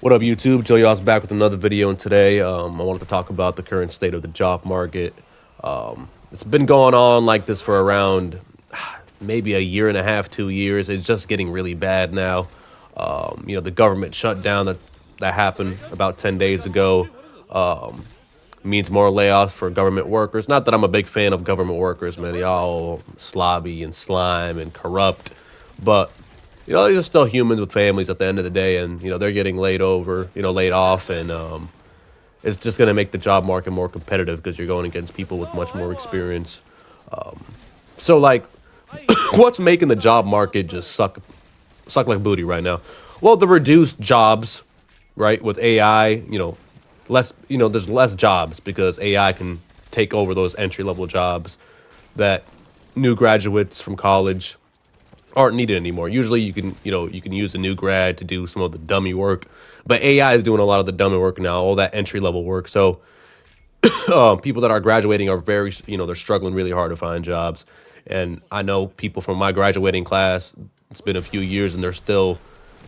What up, YouTube? Joe Yaw's back with another video, and today I wanted to talk about the current state of the job market. It's been going on like this for around maybe a year and a half, 2 years. It's just getting really bad now. The government shutdown that happened about 10 days ago means more layoffs for government workers. Not that I'm a big fan of government workers, man. Y'all slobby and slime and corrupt, but these are still humans with families at the end of the day, and they're getting laid off, and it's just going to make the job market more competitive because you're going against people with much more experience. So, like, what's making the job market just suck like booty right now? Well, the reduced jobs, right? With AI, there's less jobs because AI can take over those entry level jobs that new graduates from college aren't needed anymore. Usually you can use a new grad to do some of the dummy work, but AI is doing a lot of the dummy work now, all that entry level work. So people that are graduating are they're struggling really hard to find jobs. And I know people from my graduating class, it's been a few years and they're still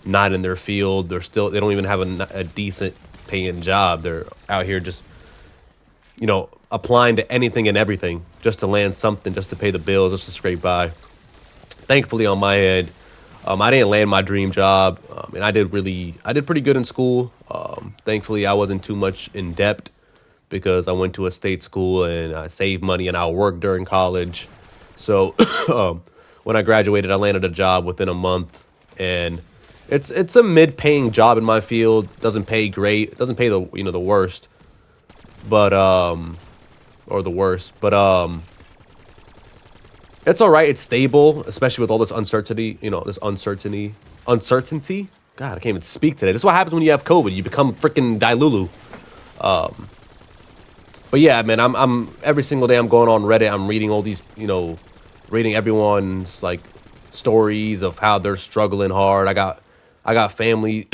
not in their field. They don't even have a decent paying job. They're out here just, applying to anything and everything just to land something, just to pay the bills, just to scrape by. Thankfully, on my end, I didn't land my dream job, and I did pretty good in school. Thankfully, I wasn't too much in debt because I went to a state school and I saved money and I worked during college. So when I graduated, I landed a job within a month, and it's a mid-paying job in my field. Doesn't pay great. It doesn't pay the worst, but or the worst, but it's all right. It's stable, especially with all this uncertainty. Uncertainty. God, I can't even speak today. This is what happens when you have COVID. You become freaking Dilulu. But yeah, man, I'm every single day I'm going on Reddit. I'm reading all these, reading everyone's like stories of how they're struggling hard. I got family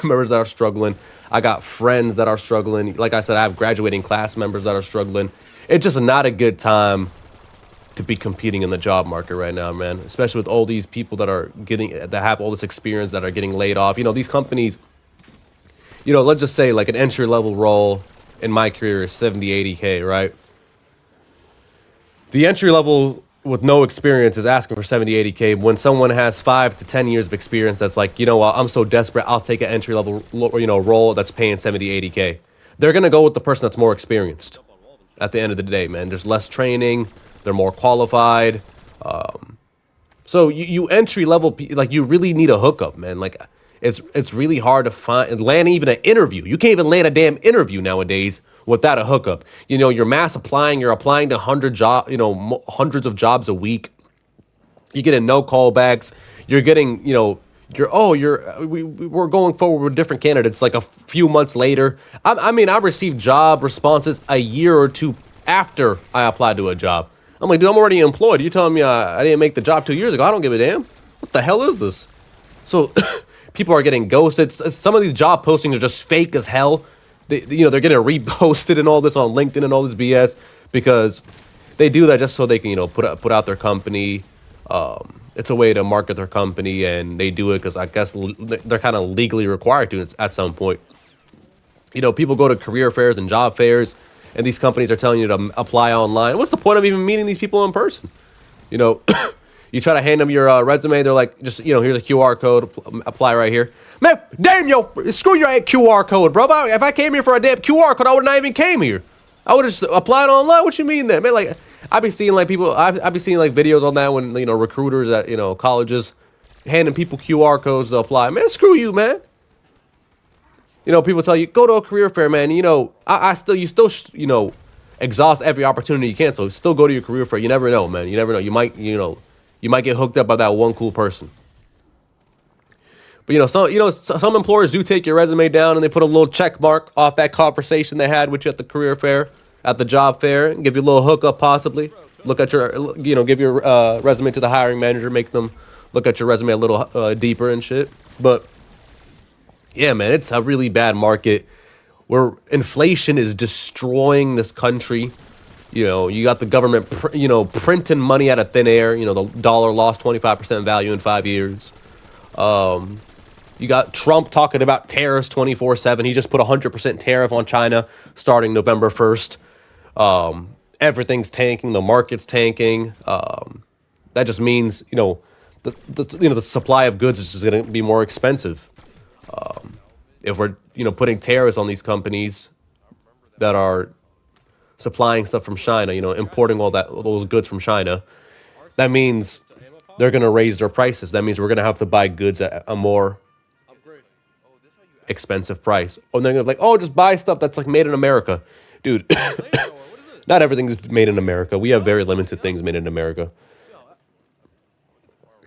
members that are struggling. I got friends that are struggling. Like I said, I have graduating class members that are struggling. It's just not a good time to be competing in the job market right now, man. Especially with all these people that have all this experience that are getting laid off. These companies, let's just say like an entry level role in my career is 70, 80K, right? The entry level with no experience is asking for 70, 80K. When someone has 5 to 10 years of experience, that's like, I'm so desperate, I'll take an entry level, role that's paying 70, 80K. They're going to go with the person that's more experienced at the end of the day, man. There's less training. They're more qualified. So you entry level, like you really need a hookup, man. Like it's really hard to land even an interview. You can't even land a damn interview nowadays without a hookup. You're mass applying. You're applying to hundreds of jobs a week. You're getting no callbacks. You're getting, we're going forward with different candidates. Like a few months later, I received job responses a year or two after I applied to a job. I'm like, dude, I'm already employed. You're telling me I didn't make the job 2 years ago? I don't give a damn. What the hell is this? So people are getting ghosted. Some of these job postings are just fake as hell. They're getting reposted and all this on LinkedIn and all this BS because they do that just so they can, put out their company. It's a way to market their company, and they do it because I guess they're kind of legally required to at some point. People go to career fairs and job fairs, and these companies are telling you to apply online. What's the point of even meeting these people in person? You try to hand them your resume. They're like, just, here's a QR code. Apply right here. Man, damn, screw your QR code, bro. If I came here for a damn QR code, I would not even came here. I would have just applied online. What you mean then? Man, like, I be seeing like videos on that when, recruiters at, colleges handing people QR codes to apply. Man, screw you, man. People tell you, go to a career fair, man. You still exhaust every opportunity you can. So still go to your career fair. You never know, man. You never know. You might get hooked up by that one cool person. But some employers do take your resume down and they put a little check mark off that conversation they had with you at the career fair, at the job fair, and give you a little hookup possibly. Look at give your resume to the hiring manager, make them look at your resume a little deeper and shit. But yeah, man, it's a really bad market where inflation is destroying this country. You got the government, printing money out of thin air. The dollar lost 25% value in 5 years. You got Trump talking about tariffs 24/7. He just put 100% tariff on China starting November 1st. Everything's tanking. The market's tanking. That just means, the supply of goods is just going to be more expensive. If we're, putting tariffs on these companies that are supplying stuff from China, importing all those goods from China, that means they're going to raise their prices. That means we're going to have to buy goods at a more expensive price. And they're going to be like, oh, just buy stuff that's like made in America. Dude, not everything is made in America. We have very limited things made in America.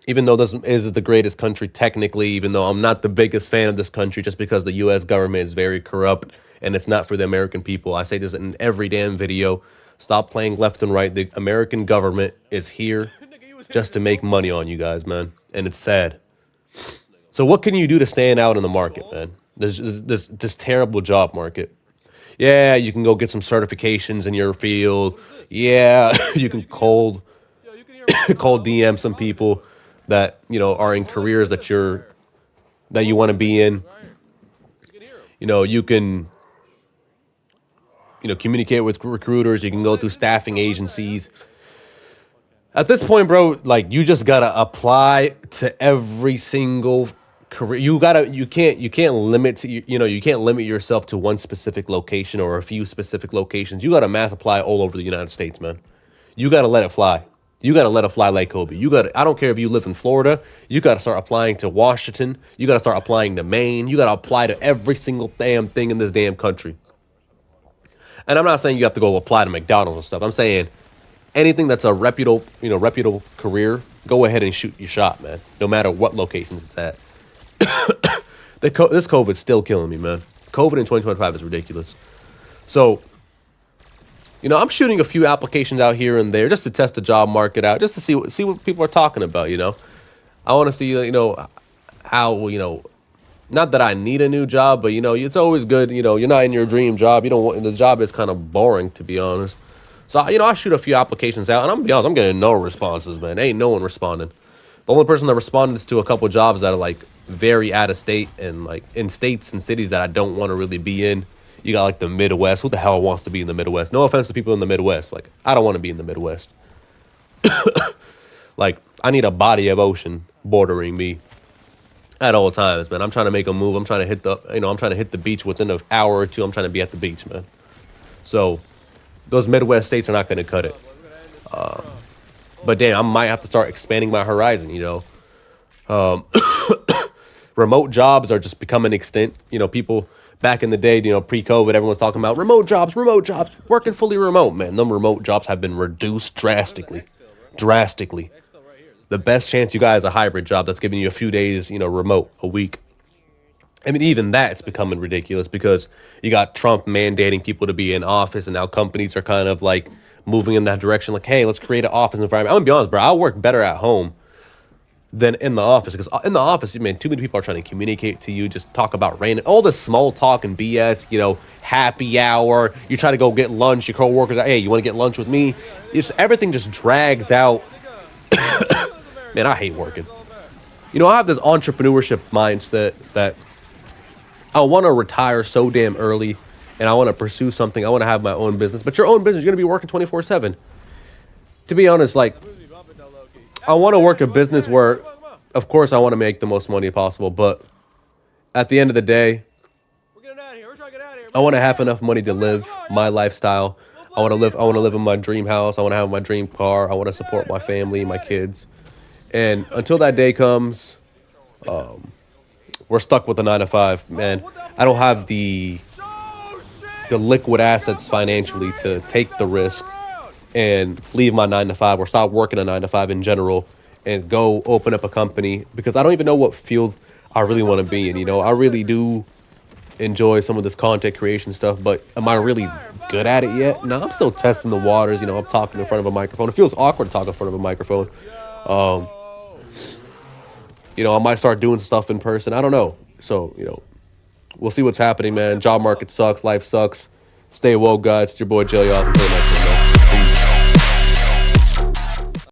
Even though this is the greatest country technically, even though I'm not the biggest fan of this country just because the U.S. government is very corrupt and it's not for the American people. I say this in every damn video. Stop playing left and right. The American government is here just to make money on you guys, man. And it's sad. So what can you do to stand out in the market, man? There's this terrible job market. Yeah, you can go get some certifications in your field. Yeah, you can cold DM some people that are in careers that you want to be in. You can communicate with recruiters. You can go through staffing agencies. At this point, bro, like, you just gotta apply to every single career. You can't limit to, you can't limit yourself to one specific location or a few specific locations. You gotta mass apply all over the United States, man. You gotta let it fly. You got to let it fly like Kobe. I don't care if you live in Florida. You got to start applying to Washington. You got to start applying to Maine. You got to apply to every single damn thing in this damn country. And I'm not saying you have to go apply to McDonald's and stuff. I'm saying anything that's a reputable career, go ahead and shoot your shot, man. No matter what locations it's at. This COVID's still killing me, man. COVID in 2025 is ridiculous. So, I'm shooting a few applications out here and there just to test the job market out, just to see what people are talking about, I want to see, how, not that I need a new job, but, it's always good, you're not in your dream job. The job is kind of boring, to be honest. So, I shoot a few applications out, and I'm going to be honest, I'm getting no responses, man. Ain't no one responding. The only person that responded is to a couple jobs that are, like, very out of state and, like, in states and cities that I don't want to really be in. You got, like, the Midwest. Who the hell wants to be in the Midwest? No offense to people in the Midwest. Like, I don't want to be in the Midwest. Like, I need a body of ocean bordering me at all times, man. I'm trying to make a move. I'm trying to hit the beach within an hour or two. I'm trying to be at the beach, man. So those Midwest states are not going to cut it. But damn, I might have to start expanding my horizon, Remote jobs are just becoming extinct. People back in the day, pre-COVID, everyone's talking about remote jobs, working fully remote, man. Them remote jobs have been reduced drastically. The best chance you got is a hybrid job that's giving you a few days, remote a week. I mean, even that's becoming ridiculous because you got Trump mandating people to be in office, and now companies are kind of like moving in that direction. Like, hey, let's create an office environment. I'm gonna be honest, bro. I work better at home than in the office, because in the office, man, too many people are trying to communicate to you, just talk about random, all this small talk and BS, happy hour. You try to go get lunch, your coworkers are, hey, you want to get lunch with me? Everything just drags out. Man, I hate working. I have this entrepreneurship mindset that I want to retire so damn early, and I want to pursue something. I want to have my own business. But your own business, you're going to be working 24/7. To be honest, like, I want to work a business where, of course, I want to make the most money possible. But at the end of the day, I want to have enough money to live my lifestyle. I want to live in my dream house. I want to have my dream car. I want to support my family, my kids. And until that day comes, we're stuck with the 9-to-5, man. I don't have the liquid assets financially to take the risk and leave my 9-to-5 or stop working a 9-to-5 in general and go open up a company, because I don't even know what field I really want to be in. I really do enjoy some of this content creation stuff, but am I really good at it yet? No, I'm still testing the waters. I'm talking in front of a microphone. It feels awkward talking in front of a microphone. I might start doing stuff in person. I don't know. So, we'll see what's happening, man. Job market sucks. Life sucks. Stay woke, guys. It's your boy, Jelly Off. Until next time.